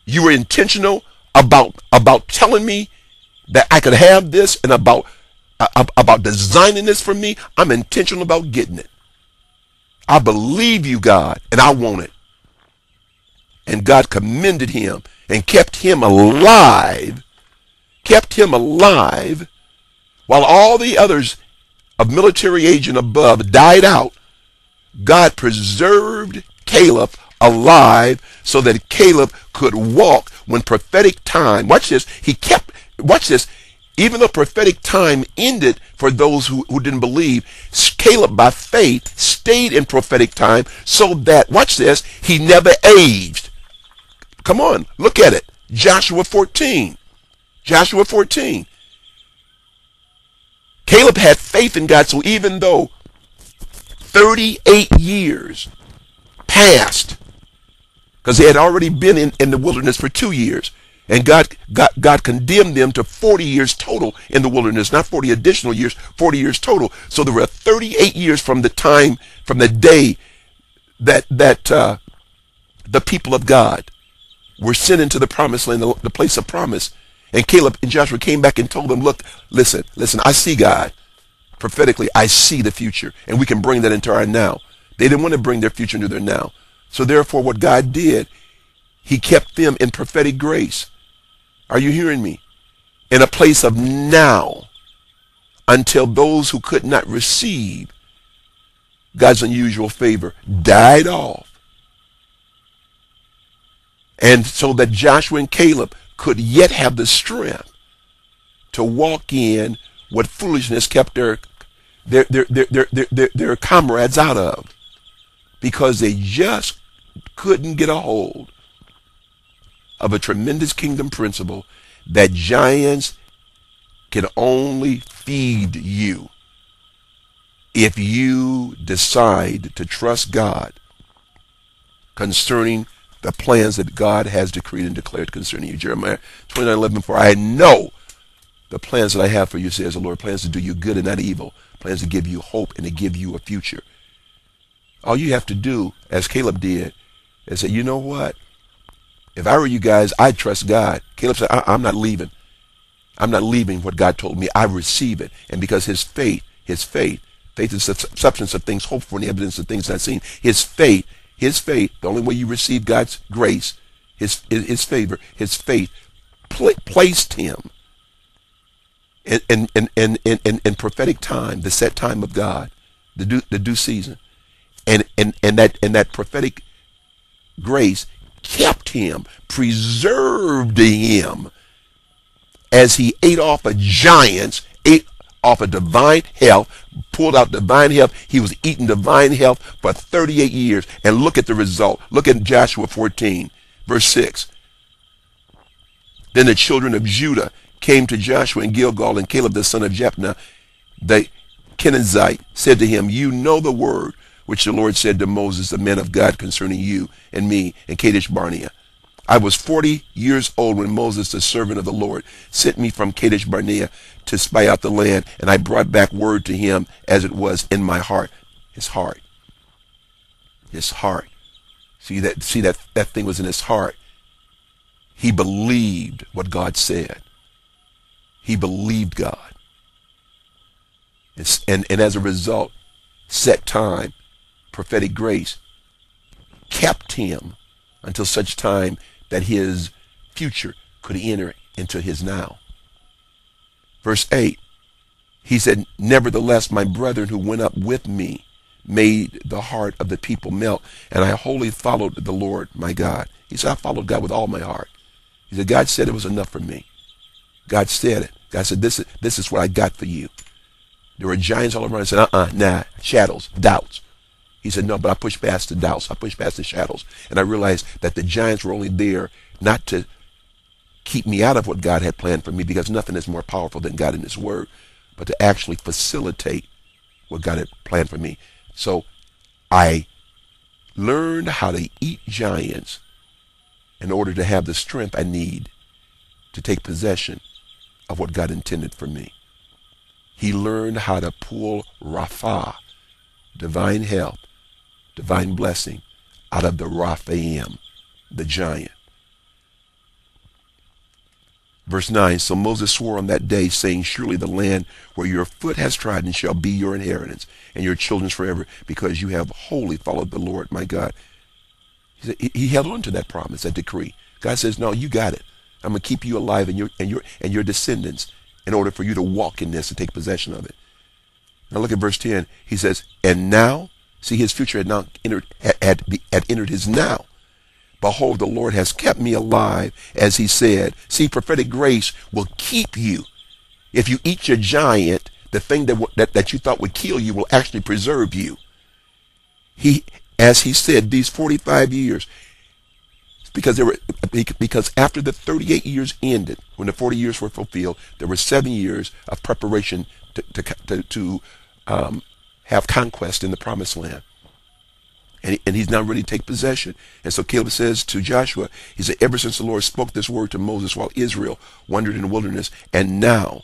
You were intentional about telling me that I could have this, and about designing this for me. I'm intentional about getting it. I believe you, God, and I want it. And God commended him and kept him alive, while all the others of military age and above died out. God preserved Caleb alive so that Caleb could walk when prophetic time, watch this, watch this, even though prophetic time ended for those who didn't believe, Caleb by faith stayed in prophetic time so that, watch this, he never aged. Come on, look at it. Joshua 14. Joshua 14. Caleb had faith in God, so even though 38 years passed, because they had already been in the wilderness for 2 years, and God condemned them to 40 years total in the wilderness, not 40 additional years, 40 years total. So there were 38 years from the day that the people of God were sent into the promised land, the place of promise. And Caleb and Joshua came back and told them, look, listen, I see God. Prophetically, I see the future, and we can bring that into our now. They didn't want to bring their future into their now. So therefore, what God did, he kept them in prophetic grace. Are you hearing me? In a place of now, until those who could not receive God's unusual favor died off. And so that Joshua and Caleb could yet have the strength to walk in what foolishness kept their comrades out of, because they just couldn't get a hold of a tremendous kingdom principle that giants can only feed you if you decide to trust God concerning the plans that God has decreed and declared concerning you. Jeremiah 29:11, for I know the plans that I have for you, says the Lord, plans to do you good and not evil, plans to give you hope and to give you a future. All you have to do, as Caleb did, is say, you know what? If I were you guys, I'd trust God. Caleb said, I'm not leaving. I'm not leaving what God told me. I receive it. And because his faith is the substance of things hoped for and the evidence of things not seen. His faith, the only way you receive God's grace, his favor, his faith placed him in prophetic time, the set time of God, the due season. And that prophetic grace kept him, preserved him, as he ate off of giants, ate off of divine health, pulled out divine health. He was eating divine health for 38 years. And look at the result. Look at Joshua 14, verse 6. Then the children of Judah came to Joshua in Gilgal, and Caleb the son of Jephunneh, the Kenizzite, said to him, you know the word which the Lord said to Moses, the man of God, concerning you and me in Kadesh Barnea. I was 40 years old when Moses, the servant of the Lord, sent me from Kadesh Barnea to spy out the land, and I brought back word to him as it was in my heart. His heart. See that thing was in his heart. He believed what God said. He believed God. And as a result, set time, prophetic grace kept him until such time that his future could enter into his now. Verse 8, he said, nevertheless, my brethren who went up with me made the heart of the people melt, and I wholly followed the Lord my God. He said, I followed God with all my heart. He said, God said it was enough for me. God said it. God said, this is what I got for you. There were giants all around. I said, nah, shadows, doubts. He said, no, but I pushed past the doubts. I pushed past the shadows. And I realized that the giants were only there not to keep me out of what God had planned for me, because nothing is more powerful than God in his word, but to actually facilitate what God had planned for me. So I learned how to eat giants in order to have the strength I need to take possession of what God intended for me. He learned how to pull Rapha, divine help, divine blessing, out of the Raphaim, the giant. Verse 9, so Moses swore on that day, saying, surely the land where your foot has trodden shall be your inheritance, and your children's forever, because you have wholly followed the Lord my God. He held on to that promise, that decree. God says, no, you got it. I'm going to keep you alive and your descendants in order for you to walk in this and take possession of it. Now look at verse 10. He says, and now, see, his future had not entered, had entered his now. Behold, the Lord has kept me alive, as he said. See, prophetic grace will keep you. If you eat your giant, the thing that you thought would kill you will actually preserve you. As he said, these 45 years, because after the 38 years ended, when the 40 years were fulfilled, there were 7 years of preparation to have conquest in the promised land. And he's now ready to take possession. And so Caleb says to Joshua, he said, ever since the Lord spoke this word to Moses while Israel wandered in the wilderness, and now,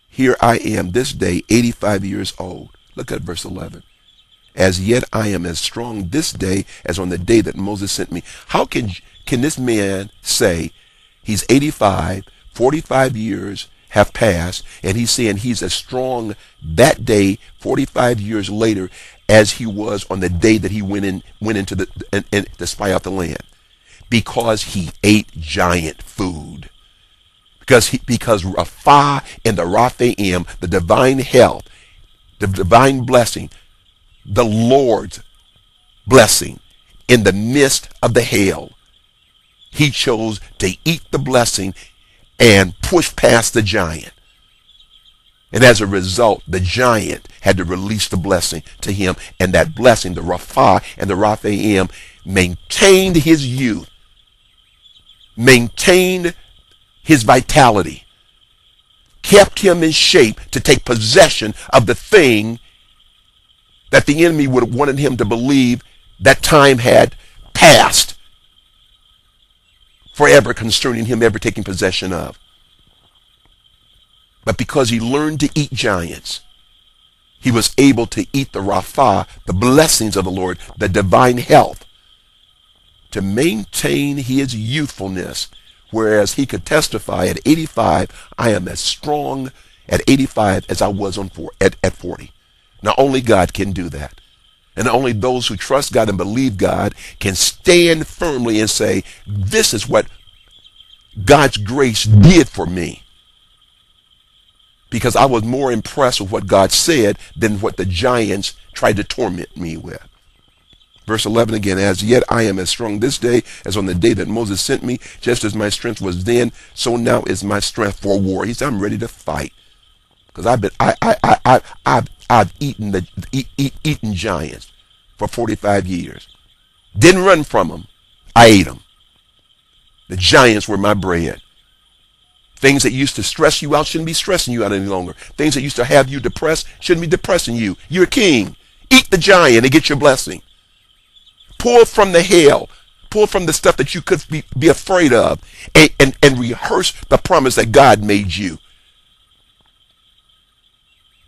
here I am this day, 85 years old. Look at verse 11. As yet I am as strong this day as on the day that Moses sent me. How can this man say he's 85, 45 years have passed, and he's saying he's as strong that day, 45 years later, as he was on the day that he went into to spy out the land? Because he ate giant food. Because Rapha and the Raphaim, the divine health, the divine blessing, the Lord's blessing in the midst of the hail, he chose to eat the blessing and push past the giant. And as a result, the giant had to release the blessing to him. And that blessing, the Rapha and the Raphaim, maintained his youth, maintained his vitality, kept him in shape to take possession of the thing that the enemy would have wanted him to believe that time had passed forever concerning him ever taking possession of. But because he learned to eat giants, he was able to eat the Rapha, the blessings of the Lord, the divine health, to maintain his youthfulness. Whereas he could testify at 85, I am as strong at 85 as I was at 40. Now only God can do that. And only those who trust God and believe God can stand firmly and say, this is what God's grace did for me. Because I was more impressed with what God said than what the giants tried to torment me with. Verse 11 again, as yet I am as strong this day as on the day that Moses sent me. Just as my strength was then, so now is my strength for war. He said, I'm ready to fight. Because I've eaten giants for 45 years. Didn't run from them. I ate them. The giants were my bread. Things that used to stress you out shouldn't be stressing you out any longer. Things that used to have you depressed shouldn't be depressing you. You're a king. Eat the giant and get your blessing. Pull from the hell. Pull from the stuff that you could be afraid of, and rehearse the promise that God made you.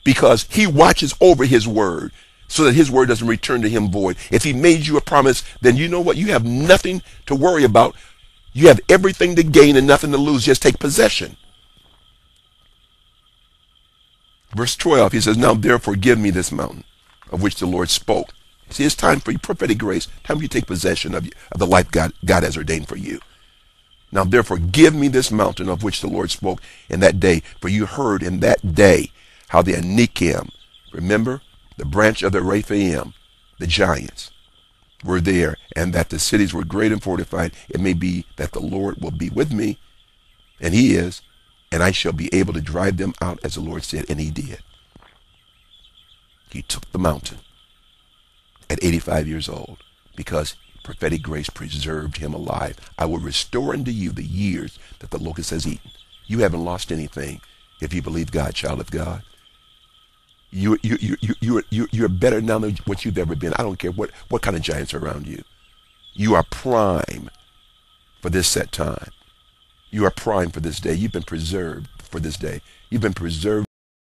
Because he watches over his word so that his word doesn't return to him void. If he made you a promise, then you know what? You have nothing to worry about. You have everything to gain and nothing to lose. Just take possession. Verse 12, he says, now therefore give me this mountain of which the Lord spoke. See, it's time for you, prophetic grace, time for you to take possession of the life God has ordained for you. Now therefore give me this mountain of which the Lord spoke in that day. For you heard in that day how the Anakim, remember, the branch of the Rephaim, the giants, were there, and that the cities were great and fortified. It may be that the Lord will be with me, and he is, and I shall be able to drive them out, as the Lord said, and he did. He took the mountain at 85 years old because prophetic grace preserved him alive. I will restore unto you the years that the locust has eaten. You haven't lost anything if you believe God, child of God. You're better now than what you've ever been. I don't care what kind of giants are around you. You are prime for this set time. You are prime for this day. You've been preserved for this day. You've been preserved